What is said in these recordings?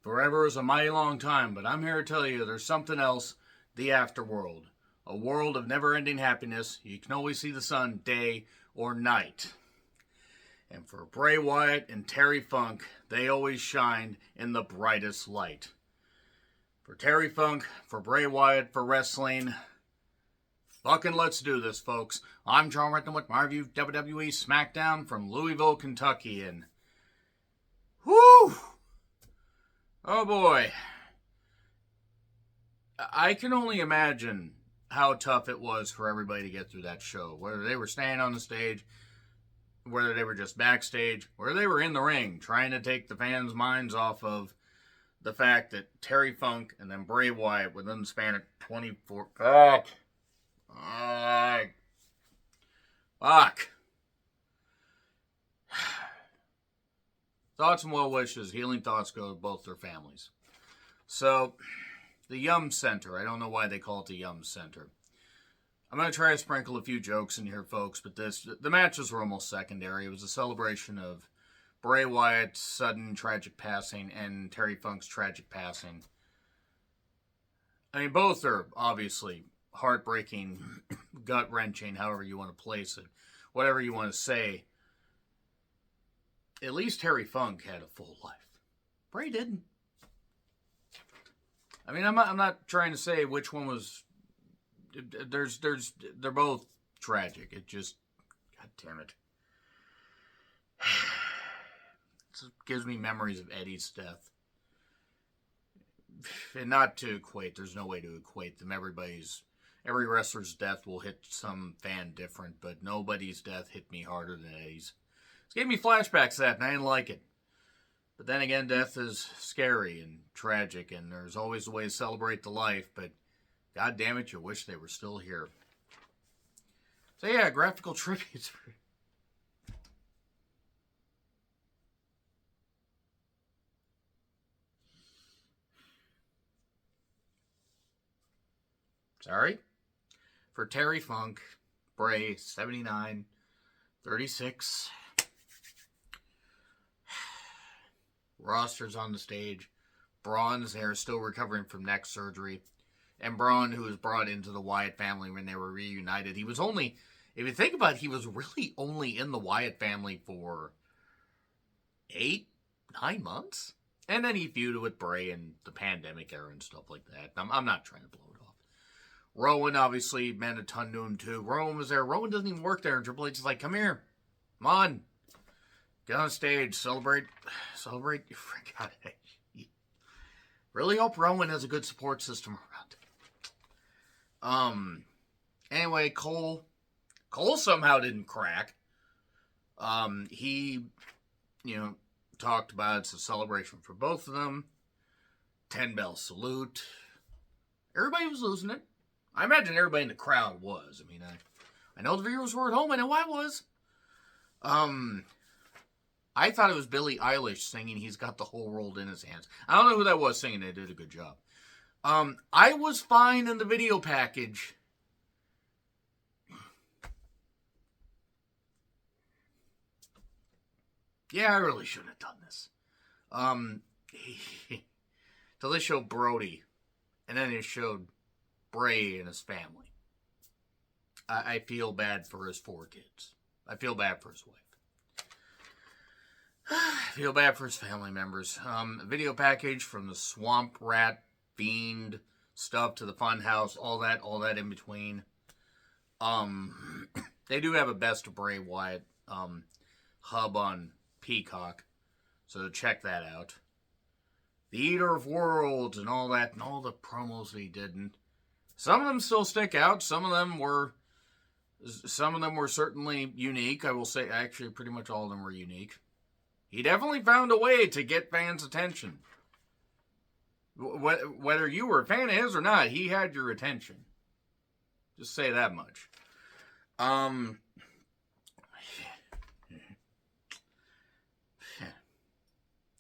Forever is a mighty long time, but I'm here to tell you there's something else, the afterworld. A world of never-ending happiness. You can always see the sun day or night. And for Bray Wyatt and Terry Funk, they always shine in the brightest light. For Terry Funk, for Bray Wyatt, for wrestling, fucking let's do this, folks. I'm John Retton with my review of WWE Smackdown from Louisville, Kentucky, and whoo! Oh boy. I can only imagine how tough it was for everybody to get through that show. Whether they were standing on the stage, whether they were just backstage, whether they were in the ring trying to take the fans' minds off of the fact that Terry Funk and then Bray Wyatt within the span of 24... Fuck. Thoughts and well wishes, healing thoughts go to both their families. So, the Yum Center. I don't know why they call it the Yum Center. I'm going to try to sprinkle a few jokes in here, folks, but the matches were almost secondary. It was a celebration of Bray Wyatt's sudden tragic passing and Terry Funk's tragic passing. I mean, both are obviously heartbreaking, gut-wrenching, however you want to place it, whatever you want to say. At least Terry Funk had a full life. Bray didn't. I mean, I'm not trying to say which one was. They're both tragic. It just, god damn it. It gives me memories of Eddie's death. And not to equate, there's no way to equate them. Every wrestler's death will hit some fan different, but nobody's death hit me harder than Eddie's. It gave me flashbacks to that, and I didn't like it. But then again, death is scary and tragic, and there's always a way to celebrate the life, but god damn it, you wish they were still here. So yeah, graphical tributes. Sorry. For Terry Funk, Bray, 79, 36. Roster's on the stage. Braun's there, still recovering from neck surgery. And Braun, who was brought into the Wyatt family when they were reunited. He was only, if you think about it, he was really only in the Wyatt family for 8, 9 months. And then he feuded with Bray in the pandemic era and stuff like that. I'm not trying to blow it off. Rowan obviously meant a ton to him too. Rowan was there. Rowan doesn't even work there. And Triple H is like, come here. Come on. Get on stage. Celebrate. God, really hope Rowan has a good support system around. Anyway, Cole somehow didn't crack. He, talked about it's a celebration for both of them. 10-bell salute. Everybody was losing it. I imagine everybody in the crowd was. I mean, I know the viewers were at home. I know I was. I thought it was Billie Eilish singing He's Got the Whole World in His Hands. I don't know who that was singing. They did a good job. I was fine in the video package. Yeah, I really shouldn't have done this. So they showed Brody. And then they showed Bray and his family. I feel bad for his 4 kids. I feel bad for his wife. I feel bad for his family members. Video package from the Swamp Rat Fiend stuff to the Funhouse, all that in between. They do have a Best of Bray Wyatt hub on Peacock, so check that out. The Eater of Worlds and all that, and all the promos that he did. And some of them still stick out. Some of them were certainly unique. I will say, actually, pretty much all of them were unique. He definitely found a way to get fans' attention. Whether you were a fan of his or not, he had your attention. Just say that much.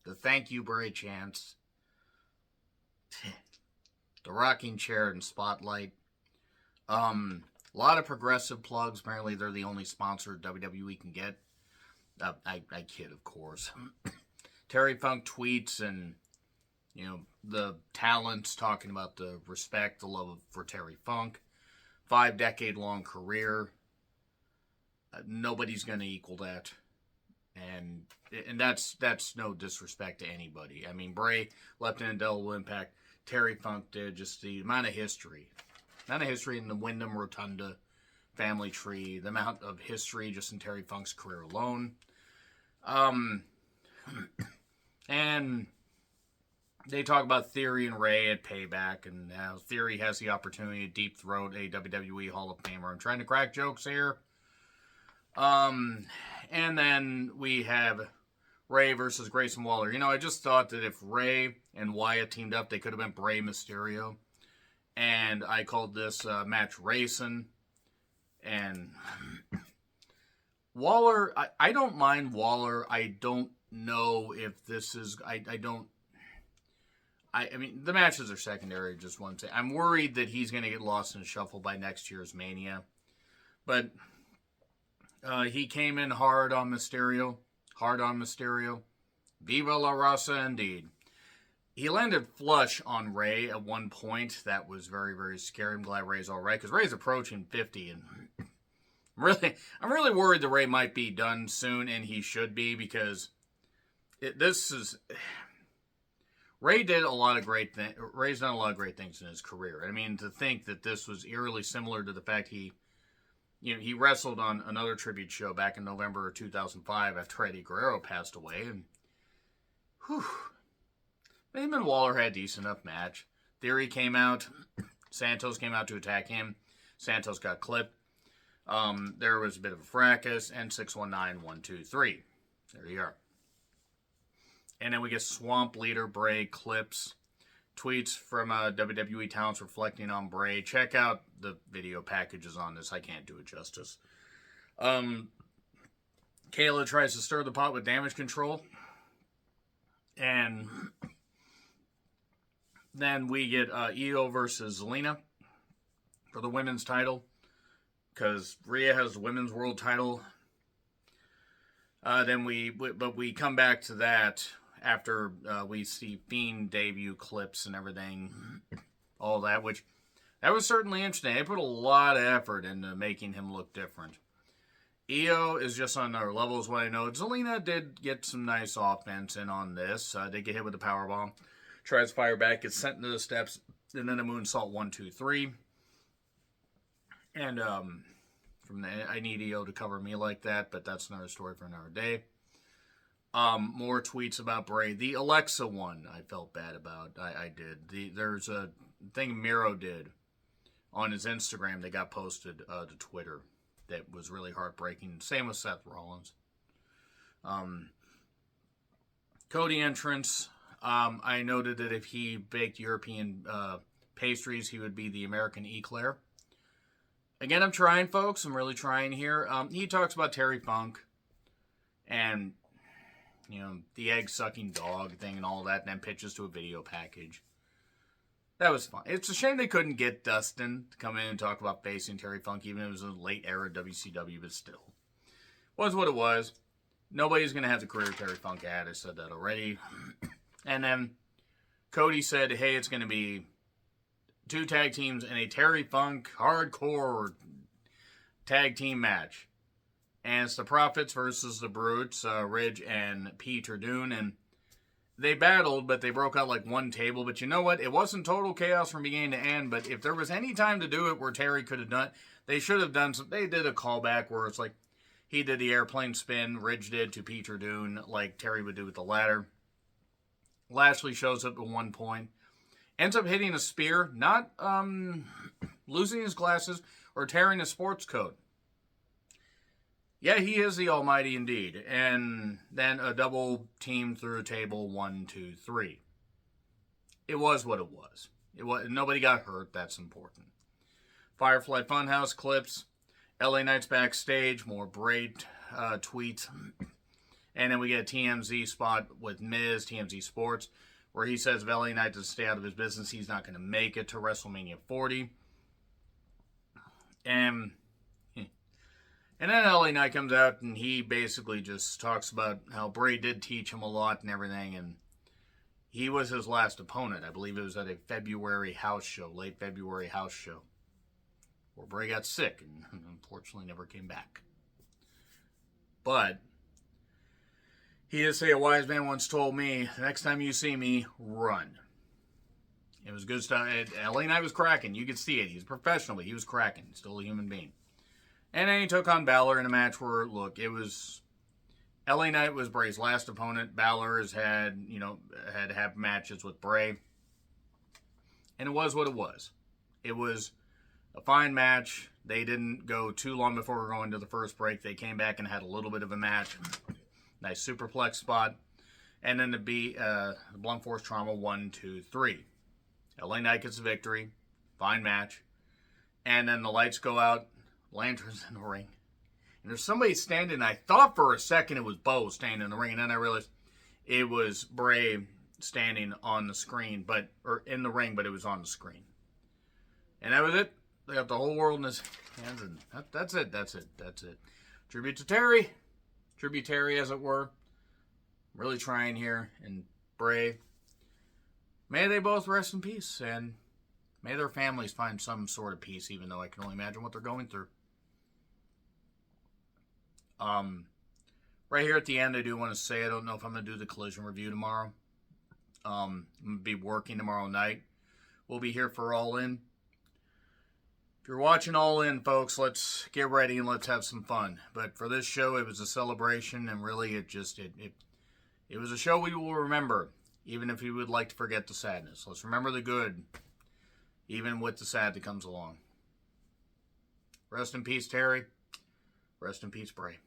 The thank you Bray chants. The rocking chair and spotlight. A lot of progressive plugs. Apparently they're the only sponsor WWE can get. I kid, of course. Terry Funk tweets and You know, the talents, talking about the respect, the love for Terry Funk. 5-decade-long career. Nobody's going to equal that. And that's no disrespect to anybody. I mean, Bray left an indelible impact. Terry Funk did. Just the amount of history. In the Wyndham Rotunda family tree. The amount of history just in Terry Funk's career alone. And they talk about Theory and Ray at Payback, and how Theory has the opportunity to deep throat a WWE Hall of Famer. I'm trying to crack jokes here. And then we have Ray versus Grayson Waller. You know, I just thought that if Ray and Wyatt teamed up, they could have been Bray Mysterio. And I called this match Racing. And Waller, I don't mind Waller. I don't know if this is... I mean, the matches are secondary, just one thing. I'm worried that he's going to get lost in the shuffle by next year's Mania. But he came in hard on Mysterio. Viva la Raza, indeed. He landed flush on Ray at one point. That was very, very scary. I'm glad Ray's all right, because Ray's approaching 50, and I'm really worried that Ray might be done soon, and he should be, because Ray did a lot of great things. Ray's done a lot of great things in his career. I mean, to think that this was eerily similar to the fact he wrestled on another tribute show back in November of 2005 after Eddie Guerrero passed away, and him and Waller had a decent enough match. Theory came out. Santos came out to attack him. Santos got clipped. There was a bit of a fracas, and 619, 1, 2, 3. There you are. And then we get Swamp Leader Bray clips, tweets from WWE talents reflecting on Bray. Check out the video packages on this. I can't do it justice. Kayla tries to stir the pot with Damage Control. And then we get Io versus Zelina for the women's title, because Rhea has the women's world title. Then we come back to that after we see Fiend debut clips and everything, all that, which that was certainly interesting. They put a lot of effort into making him look different. Io is just on another level, is what I know. Zelina did get some nice offense in on this. Did get hit with the powerbomb. Tries to fire back, gets sent into the steps, and then a moonsault 1, 2, 3. And from the, I need Io to cover me like that, but that's another story for another day. More tweets about Bray. The Alexa one I felt bad about. I did. There's a thing Miro did on his Instagram that got posted to Twitter that was really heartbreaking. Same with Seth Rollins. Cody entrance. I noted that if he baked European pastries, he would be the American eclair. Again, I'm trying, folks. I'm really trying here. He talks about Terry Funk and, you know, the egg-sucking dog thing and all that, and then pitches to a video package. That was fun. It's a shame they couldn't get Dustin to come in and talk about facing Terry Funk, even if it was a late era WCW, but still. Was what it was. Nobody's going to have the career Terry Funk had. I said that already. And then Cody said, hey, it's going to be 2 tag teams in a Terry Funk hardcore tag team match. And it's the Profits versus the Brutes, Ridge and Peter Dune. And they battled, but they broke out like one table. But you know what? It wasn't total chaos from beginning to end. But if there was any time to do it where Terry could have done it, they should have done some. They did a callback where it's like he did the airplane spin, Ridge did to Peter Dune, like Terry would do with the ladder. Lashley shows up at one point. Ends up hitting a spear, not losing his glasses or tearing his sports coat. Yeah, he is the Almighty indeed. And then a double team through a table, 1, 2, 3. It was what it was. Nobody got hurt. That's important. Firefly Funhouse clips. LA Knights backstage. More Bray tweets. And then we get a TMZ spot with Miz, TMZ Sports, where he says if LA Knight doesn't stay out of his business, he's not going to make it to WrestleMania 40. And then LA Knight comes out and he basically just talks about how Bray did teach him a lot and everything. And he was his last opponent. I believe it was at a February house show, late February house show, where Bray got sick and unfortunately never came back. But he did say, a wise man once told me, the next time you see me, run. It was good stuff. LA Knight was cracking. You could see it. He's a professional, but he was cracking. Still a human being. And then he took on Balor in a match where, look, it was... LA Knight was Bray's last opponent. Balor has had to have matches with Bray. And it was what it was. It was a fine match. They didn't go too long before going to the first break. They came back and had a little bit of a match. Nice superplex spot. And then the Blunt Force Trauma 1, 2, 3. LA Knight gets the victory. Fine match. And then the lights go out. Lanterns in the ring. And there's somebody standing. I thought for a second it was Bo standing in the ring. And then I realized it was Bray standing on the screen. Or in the ring, but it was on the screen. And that was it. They got the whole world in his hands. And that's it. Tribute to Terry. Tributary, as it were. Really trying here. And Bray. May they both rest in peace. And may their families find some sort of peace, even though I can only imagine what they're going through. Right here at the end, I do want to say, I don't know if I'm going to do the Collision review tomorrow. I'm going to be working tomorrow night. We'll be here for All In. If you're watching All In, folks, let's get ready and let's have some fun. But for this show, it was a celebration, and really it was a show we will remember, even if we would like to forget the sadness. Let's remember the good, even with the sad that comes along. Rest in peace, Terry. Rest in peace, Bray.